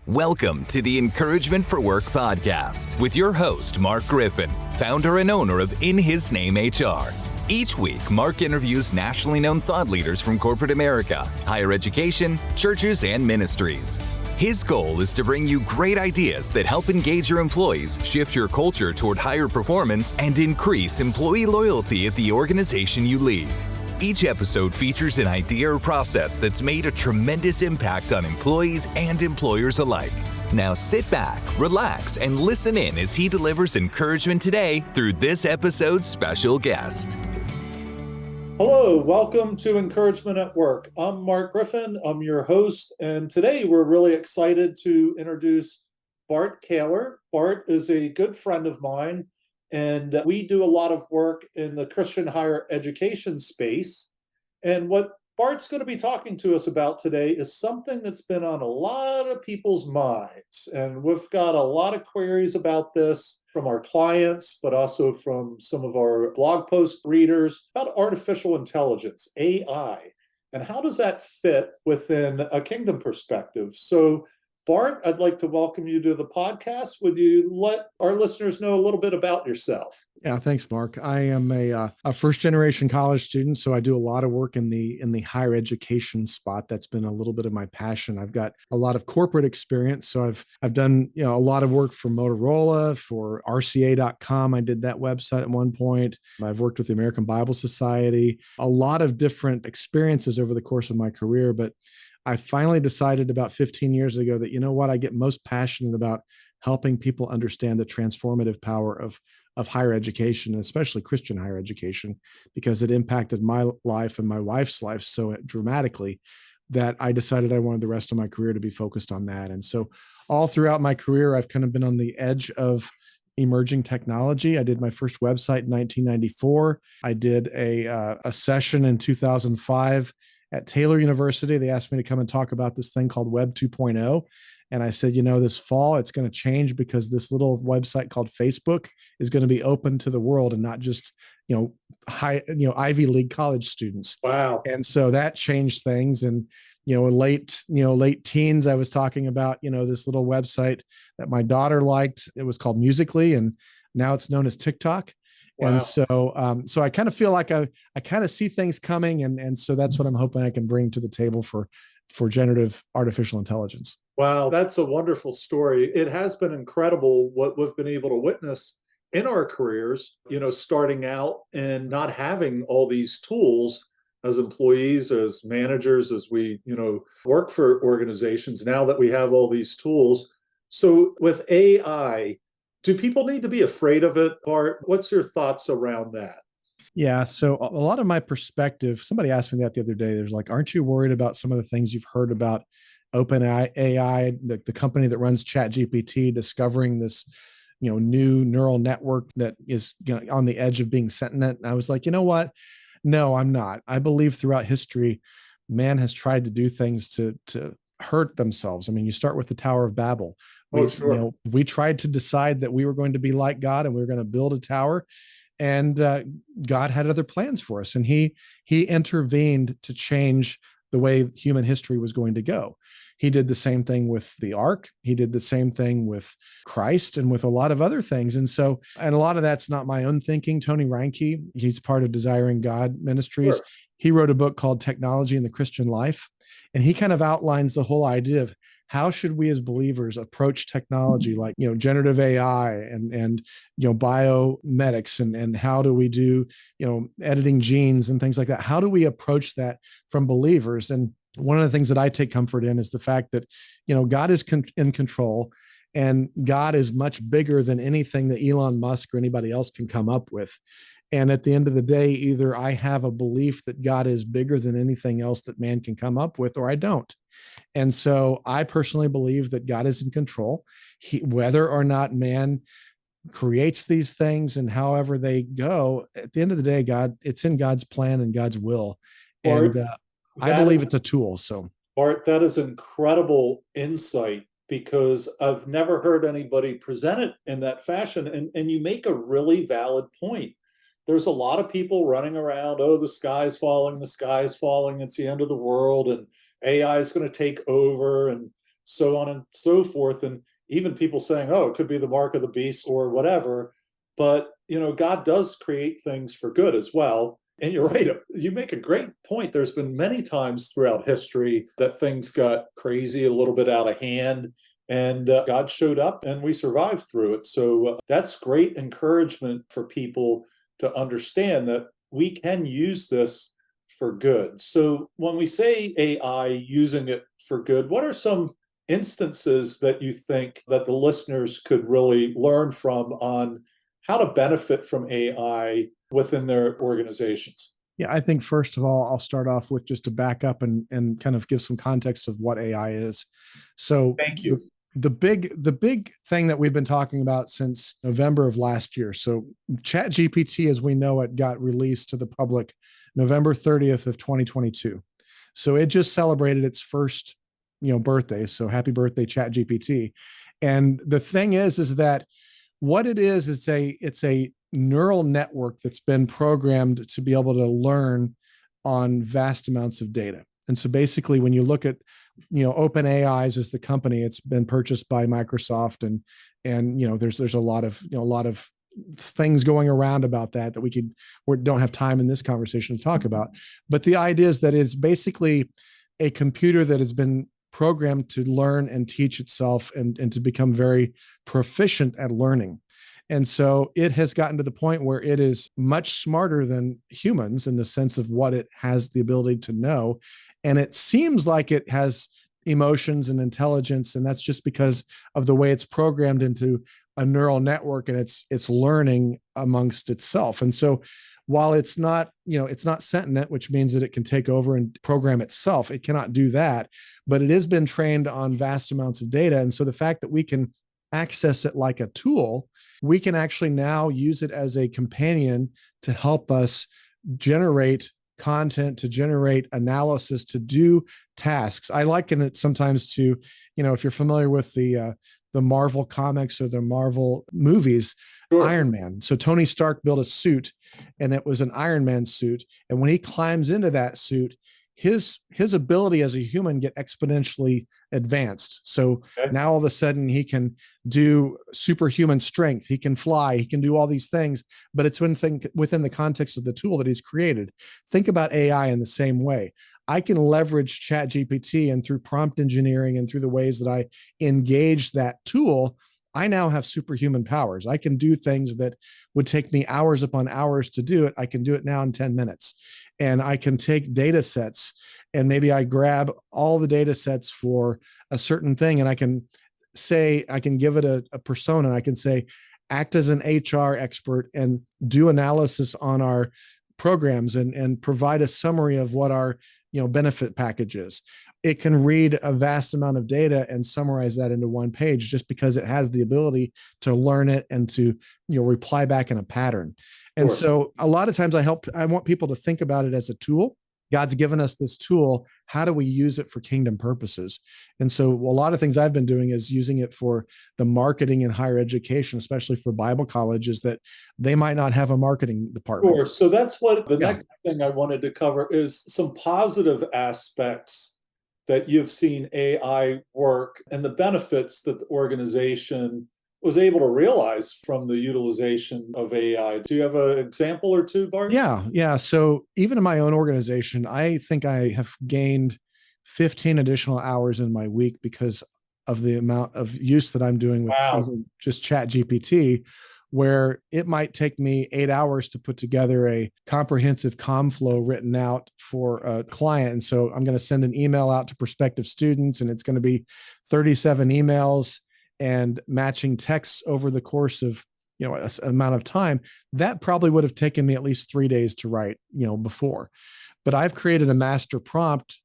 Welcome to the Encouragement for Work podcast with your host, Mark Griffin, founder and owner of In His Name HR. Each week, Mark interviews nationally known thought leaders from corporate America, higher education, churches, and ministries. His goal is to bring you great ideas that help engage your employees, shift your culture toward higher performance, and increase employee loyalty at the organization you lead. Each episode features an idea or process that's made a tremendous impact on employees and employers alike. Now sit back, relax, and listen in as he delivers encouragement today through this episode's special guest. Hello, welcome to Encouragement at Work. I'm Mark Griffin, I'm your host, and today we're really excited to introduce Bart Caylor. Bart is a good friend of mine, and we do a lot of work in the Christian higher education space. And what Bart's going to be talking to us about today is something that's been on a lot of people's minds. And we've got a lot of queries about this from our clients, but also from some of our blog post readers about artificial intelligence, AI, and how does that fit within a kingdom perspective. So Bart, I'd like to welcome you to the podcast. Would you let our listeners know a little bit about yourself? Yeah, thanks, Mark. I am a first-generation college student, so I do a lot of work in the higher education spot. That's been a little bit of my passion. I've got a lot of corporate experience, so I've done a lot of work for Motorola, for RCA.com. I did that website at one point. I've worked with the American Bible Society. A lot of different experiences over the course of my career, but I finally decided about 15 years ago that, I get most passionate about helping people understand the transformative power of higher education, especially Christian higher education, because it impacted my life and my wife's life so dramatically that I decided I wanted the rest of my career to be focused on that. And so all throughout my career, I've kind of been on the edge of emerging technology. I did my first website in 1994. I did a session in 2005 at Taylor University. They asked me to come and talk about this thing called Web 2.0. And I said, this fall, it's going to change because this little website called Facebook is going to be open to the world and not just, Ivy League college students. Wow. And so that changed things. And, in late teens, I was talking about, this little website that my daughter liked. It was called Musical.ly, and now it's known as TikTok. Wow. And so I kind of feel like I kind of see things coming. And so that's what I'm hoping I can bring to the table for generative artificial intelligence. Wow, that's a wonderful story. It has been incredible what we've been able to witness in our careers, starting out and not having all these tools as employees, as managers, as we, work for organizations, now that we have all these tools. So with AI, do people need to be afraid of it, Bart? What's your thoughts around that? Yeah. So a lot of my perspective, somebody asked me that the other day. There's like, aren't you worried about some of the things you've heard about OpenAI, the company that runs ChatGPT, discovering this, new neural network that is on the edge of being sentient? And I was like, you know what? No, I'm not. I believe throughout history, man has tried to do things to hurt themselves. I mean, you start with the Tower of Babel. We tried to decide that we were going to be like God and we were going to build a tower. And God had other plans for us, and he intervened to change the way human history was going to go. He did the same thing with the ark. He did the same thing with Christ and with a lot of other things. And a lot of that's not my own thinking. Tony Reinke, he's part of Desiring God Ministries. Sure. He wrote a book called Technology in the Christian Life. And he kind of outlines the whole idea of how should we as believers approach technology like, generative AI and biomedics and how do we do, editing genes and things like that? How do we approach that from believers? And one of the things that I take comfort in is the fact that, God is in control, and God is much bigger than anything that Elon Musk or anybody else can come up with. And at the end of the day, either I have a belief that God is bigger than anything else that man can come up with, or I don't. And so I personally believe that God is in control. Whether or not man creates these things and however they go, at the end of the day, it's in God's plan and God's will. Bart, and I believe it's a tool. So, Bart, that is incredible insight, because I've never heard anybody present it in that fashion. And you make a really valid point. There's a lot of people running around, the sky's falling, it's the end of the world, and AI is going to take over. And so on and so forth. And even people saying, oh, it could be the mark of the beast or whatever. But, God does create things for good as well. And you're right, you make a great point. There's been many times throughout history that things got crazy, a little bit out of hand, and God showed up and we survived through it. So that's great encouragement for people to understand that we can use this for good. So when we say AI, using it for good, what are some instances that you think that the listeners could really learn from on how to benefit from AI within their organizations? Yeah, I think first of all, I'll start off with just to back up and kind of give some context of what AI is. So Thank you. the big thing that we've been talking about since November of last year. So ChatGPT, as we know it, got released to the public November 30th of 2022. So it just celebrated its first, birthday. So happy birthday, ChatGPT. And the thing is that what it is, it's a neural network that's been programmed to be able to learn on vast amounts of data. And so basically, when you look at, OpenAI's as the company, it's been purchased by Microsoft, and there's a lot of things going around about that we don't have time in this conversation to talk about. But the idea is that it's basically a computer that has been programmed to learn and teach itself and to become very proficient at learning. And so it has gotten to the point where it is much smarter than humans in the sense of what it has the ability to know. And it seems like it has emotions and intelligence. And that's just because of the way it's programmed into a neural network, and it's learning amongst itself. And so while it's not sentient, which means that it can take over and program itself, it cannot do that, but it has been trained on vast amounts of data. And so the fact that we can access it like a tool, we can actually now use it as a companion to help us generate content, to generate analysis, to do tasks. I liken it sometimes to, if you're familiar with the Marvel comics or the Marvel movies, Sure. Iron Man. So Tony Stark built a suit, and it was an Iron Man suit. And when he climbs into that suit, his ability as a human get exponentially advanced. So Okay. now all of a sudden he can do superhuman strength. He can fly. He can do all these things, but it's within the context of the tool that he's created. Think about AI in the same way. I can leverage ChatGPT, and through prompt engineering and through the ways that I engage that tool, I now have superhuman powers. I can do things that would take me hours upon hours to do it. I can do it now in 10 minutes. And I can take data sets, and maybe I grab all the data sets for a certain thing, and I can give it a persona. And I can say, act as an HR expert and do analysis on our programs and provide a summary of what our benefit package is. It can read a vast amount of data and summarize that into one page, just because it has the ability to learn it and to reply back in a pattern. And Sure. so a lot of times I want people to think about it as a tool. God's given us this tool. How do we use it for kingdom purposes? And so a lot of things I've been doing is using it for the marketing in higher education, especially for Bible colleges that they might not have a marketing department. Sure. So that's what the Yeah. next thing I wanted to cover is some positive aspects that you've seen AI work and the benefits that the organization was able to realize from the utilization of AI. Do you have an example or two, Bart? Yeah. So even in my own organization, I think I have gained 15 additional hours in my week because of the amount of use that I'm doing with Wow. even just ChatGPT, where it might take me 8 hours to put together a comprehensive comm flow written out for a client. And so I'm going to send an email out to prospective students, and it's going to be 37 emails and matching texts over the course of an amount of time. That probably would have taken me at least 3 days to write before. But I've created a master prompt,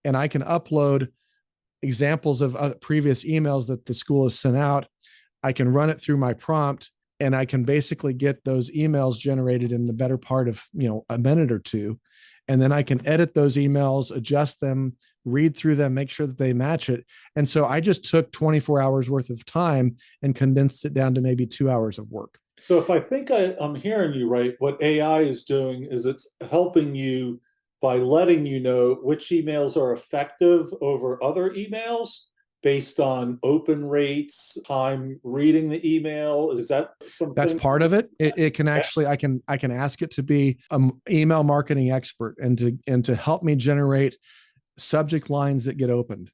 and I can upload examples of previous emails that the school has sent out. I can run it through my prompt, and I can basically get those emails generated in the better part of a minute or two. And then I can edit those emails, adjust them, read through them, make sure that they match it. And so I just took 24 hours worth of time and condensed it down to maybe 2 hours of work. So if I think I'm hearing you right, what AI is doing is it's helping you by letting you know which emails are effective over other emails based on open rates, time reading the email? Is that something? That's part of it. It can actually, I can ask it to be an email marketing expert and to help me generate subject lines that get opened.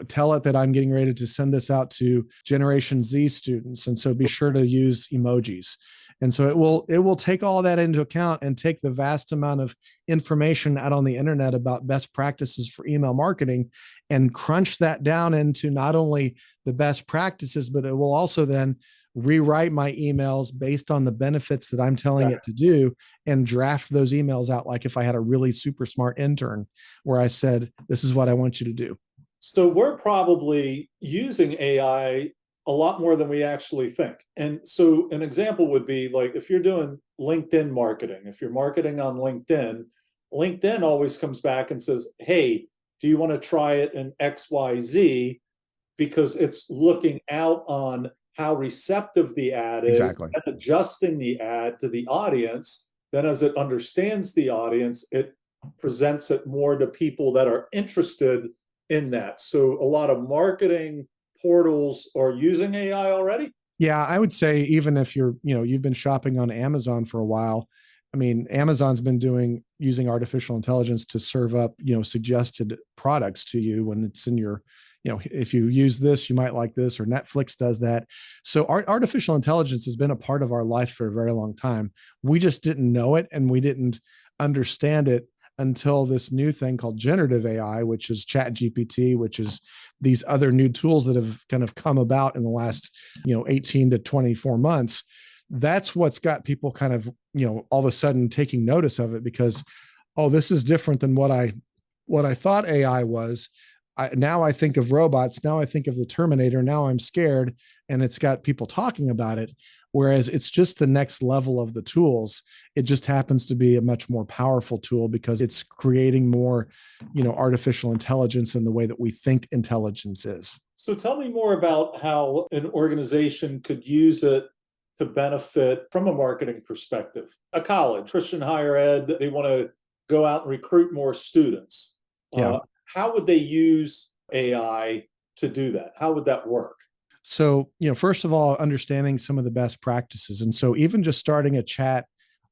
Tell it that I'm getting ready to send this out to Generation Z students, and so be sure to use emojis. And so it will take all that into account and take the vast amount of information out on the internet about best practices for email marketing and crunch that down into not only the best practices, but it will also then rewrite my emails based on the benefits that I'm telling it to do and draft those emails out like if I had a really super smart intern where I said, this is what I want you to do. So we're probably using AI a lot more than we actually think. And so an example would be like if you're doing LinkedIn marketing, if you're marketing on LinkedIn, LinkedIn always comes back and says, hey, do you want to try it in XYZ? Because it's looking out on how receptive the ad is, Exactly. and adjusting the ad to the audience. Then as it understands the audience, it presents it more to people that are interested in that. So a lot of marketing portals are using AI already. Yeah, I would say even if you've been shopping on Amazon for a while, I mean, Amazon's been using artificial intelligence to serve up, suggested products to you when it's in your, if you use this, you might like this, or Netflix does that. So artificial intelligence has been a part of our life for a very long time. We just didn't know it and we didn't understand it until this new thing called generative AI, which is ChatGPT, which is these other new tools that have kind of come about in the last, 18 to 24 months. That's what's got people kind of, all of a sudden taking notice of it because, oh, this is different than what I thought AI was. Now I think of robots. Now I think of the Terminator. Now I'm scared, and it's got people talking about it. Whereas it's just the next level of the tools. It just happens to be a much more powerful tool because it's creating more, artificial intelligence in the way that we think intelligence is. So tell me more about how an organization could use it to benefit from a marketing perspective. A college, Christian higher ed, they want to go out and recruit more students. Yeah. How would they use AI to do that? How would that work? So, first of all, understanding some of the best practices. And so even just starting a chat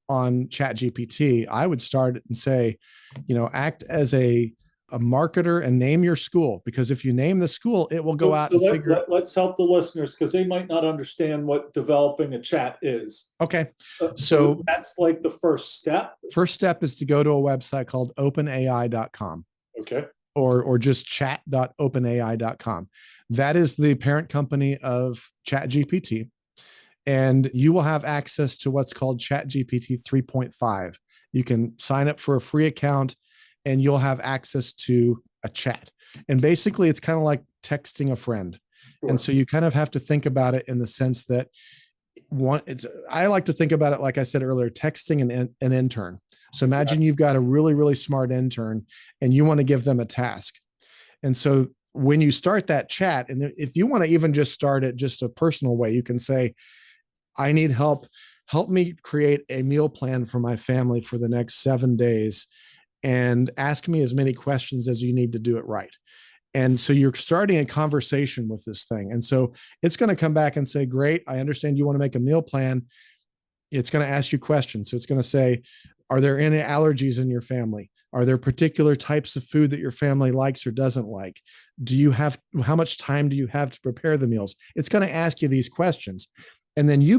on ChatGPT, I would start and say, act as a marketer and name your school, because if you name the school, it will go out and figure. Let's help the listeners because they might not understand what developing a chat is. Okay. So that's like the first step. First step is to go to a website called openai.com. Okay. Or just chat.openai.com. That is the parent company of ChatGPT. And you will have access to what's called ChatGPT 3.5. You can sign up for a free account and you'll have access to a chat. And basically, it's kind of like texting a friend. Sure. And so you kind of have to think about it in the sense that I like to think about it, like I said earlier, texting an intern. So imagine you've got a really, really smart intern and you want to give them a task. And so when you start that chat, and if you want to even just start it just a personal way, you can say, I need help. Help me create a meal plan for my family for the next 7 days and ask me as many questions as you need to do it right. And so you're starting a conversation with this thing. And so it's going to come back and say, great, I understand you want to make a meal plan. It's going to ask you questions. So it's going to say, are there any allergies in your family? Are there particular types of food that your family likes or doesn't like? How much time do you have to prepare the meals? It's going to ask you these questions. And then you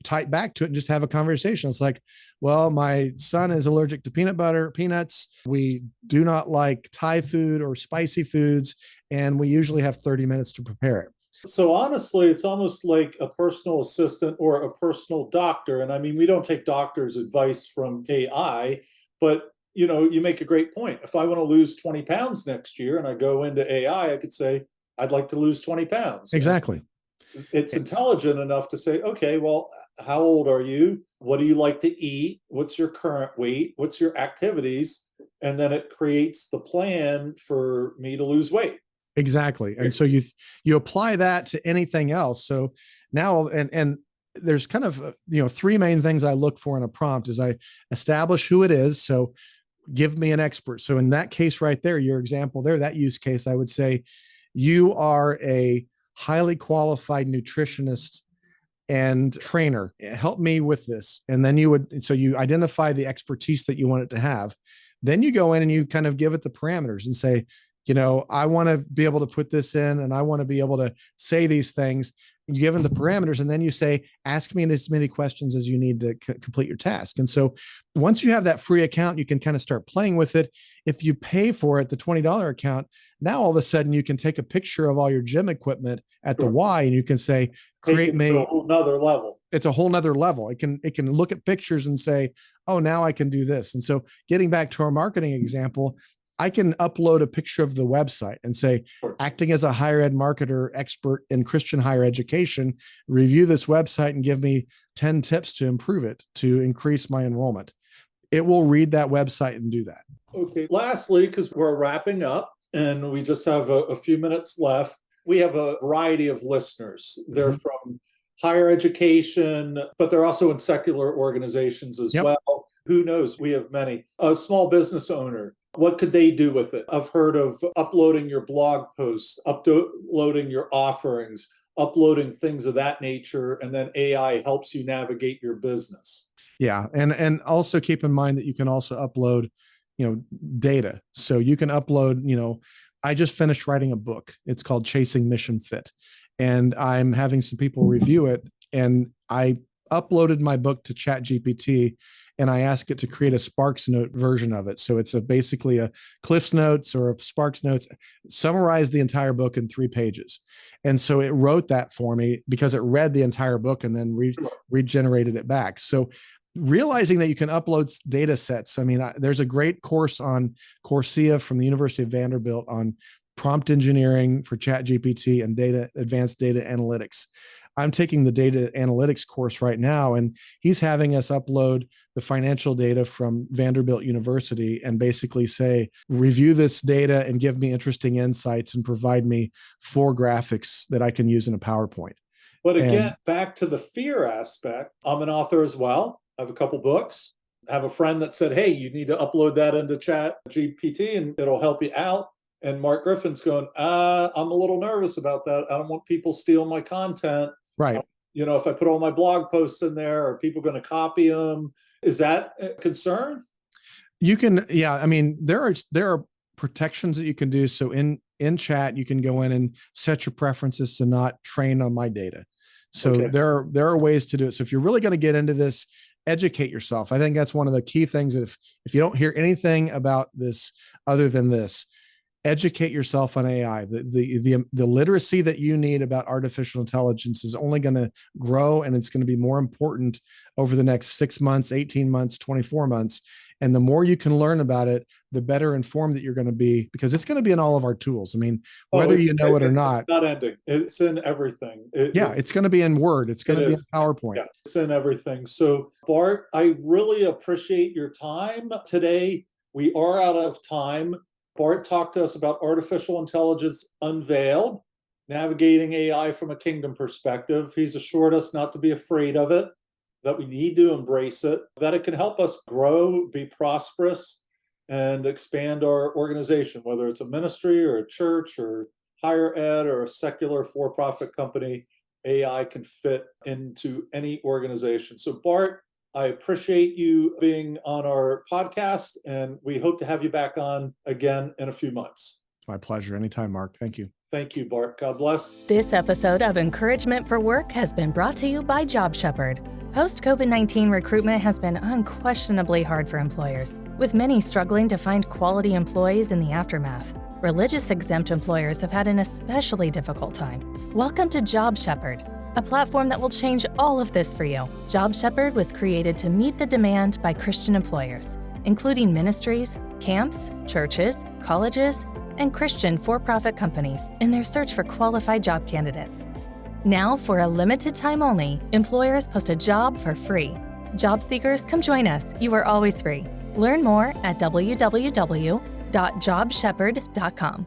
type back to it and just have a conversation. It's like, well, my son is allergic to peanuts. We do not like Thai food or spicy foods. And we usually have 30 minutes to prepare it. So honestly, it's almost like a personal assistant or a personal doctor. And I mean, we don't take doctors' advice from AI, but you make a great point. If I want to lose 20 pounds next year and I go into AI, I could say, I'd like to lose 20 pounds. Exactly. It's intelligent enough to say, okay, well, how old are you? What do you like to eat? What's your current weight? What's your activities? And then it creates the plan for me to lose weight. Exactly. And so you apply that to anything else. So now, and there's kind of, three main things I look for in a prompt is I establish who it is. So give me an expert. So in that case right there, your example there, that use case, I would say, you are a highly qualified nutritionist and trainer. Help me with this. And then you identify the expertise that you want it to have. Then you go in and you kind of give it the parameters and say, I want to be able to put this in and I want to be able to say these things. You give them the parameters and then you say, ask me as many questions as you need to complete your task. And so once you have that free account, you can kind of start playing with it. If you pay for it, the $20 account, now all of a sudden you can take a picture of all your gym equipment at the Y and you can say, create me a whole nother level. It's a whole nother level. It can look at pictures and say, oh, now I can do this. And so getting back to our marketing example, I can upload a picture of the website and say, acting as a higher ed marketer expert in Christian higher education, review this website and give me 10 tips to improve it, to increase my enrollment. It will read that website and do that. Okay. Lastly, because we're wrapping up and we just have a few minutes left, we have a variety of listeners. They're from higher education, but they're also in secular organizations as well. Who knows? We have many. A small business owner, what could they do with it? I've heard of uploading your blog posts, uploading your offerings, uploading things of that nature, and then AI helps you navigate your business. Yeah. And also keep in mind that you can also upload, data. So you can upload, I just finished writing a book. It's called Chasing Mission Fit. And I'm having some people review it. And I uploaded my book to ChatGPT and I asked it to create a Sparks Note version of it. So it's basically a Cliff's Notes or a Sparks Notes, summarize the entire book in 3 pages. And so it wrote that for me because it read the entire book and then regenerated it back. So realizing that you can upload data sets. I mean, there's a great course on Coursera from the University of Vanderbilt on prompt engineering for ChatGPT and advanced data analytics. I'm taking the data analytics course right now, and he's having us upload the financial data from Vanderbilt University and basically say, review this data and give me interesting insights and provide me 4 graphics that I can use in a PowerPoint. But again, back to the fear aspect, I'm an author as well. I have a couple books. I have a friend that said, hey, you need to upload that into ChatGPT and it'll help you out. And Mark Griffin's going, I'm a little nervous about that. I don't want people stealing my content. Right. If I put all my blog posts in there, are people going to copy them? Is that a concern? You can, I mean, there are protections that you can do. So in chat, you can go in and set your preferences to not train on my data. So there are ways to do it. So if you're really going to get into this, educate yourself. I think that's one of the key things. If you don't hear anything about this other than this, educate yourself on AI. The literacy that you need about artificial intelligence is only going to grow, and it's going to be more important over the next 6 months, 18 months, 24 months. And the more you can learn about it, the better informed that you're going to be, because it's going to be in all of our tools. I mean, whether you know it or not. It's not ending. It's in everything. It's going to be in Word. It's going to be in PowerPoint. Yeah, it's in everything. So, Bart, I really appreciate your time today. We are out of time. Bart talked to us about artificial intelligence Unveiled, navigating AI from a kingdom perspective. He's assured us not to be afraid of it, that we need to embrace it, that it can help us grow, be prosperous, and expand our organization, whether it's a ministry or a church or higher ed or a secular for-profit company. AI can fit into any organization. So, Bart, I appreciate you being on our podcast, and we hope to have you back on again in a few months. My pleasure. Anytime, Mark. Thank you. Thank you, Bart. God bless. This episode of Encouragement for Work has been brought to you by Job Shepherd. Post-COVID-19 recruitment has been unquestionably hard for employers, with many struggling to find quality employees in the aftermath. Religious exempt employers have had an especially difficult time. Welcome to Job Shepherd, a platform that will change all of this for you. Job Shepherd was created to meet the demand by Christian employers, including ministries, camps, churches, colleges, and Christian for-profit companies in their search for qualified job candidates. Now, for a limited time only, employers post a job for free. Job seekers, come join us. You are always free. Learn more at www.jobshepherd.com.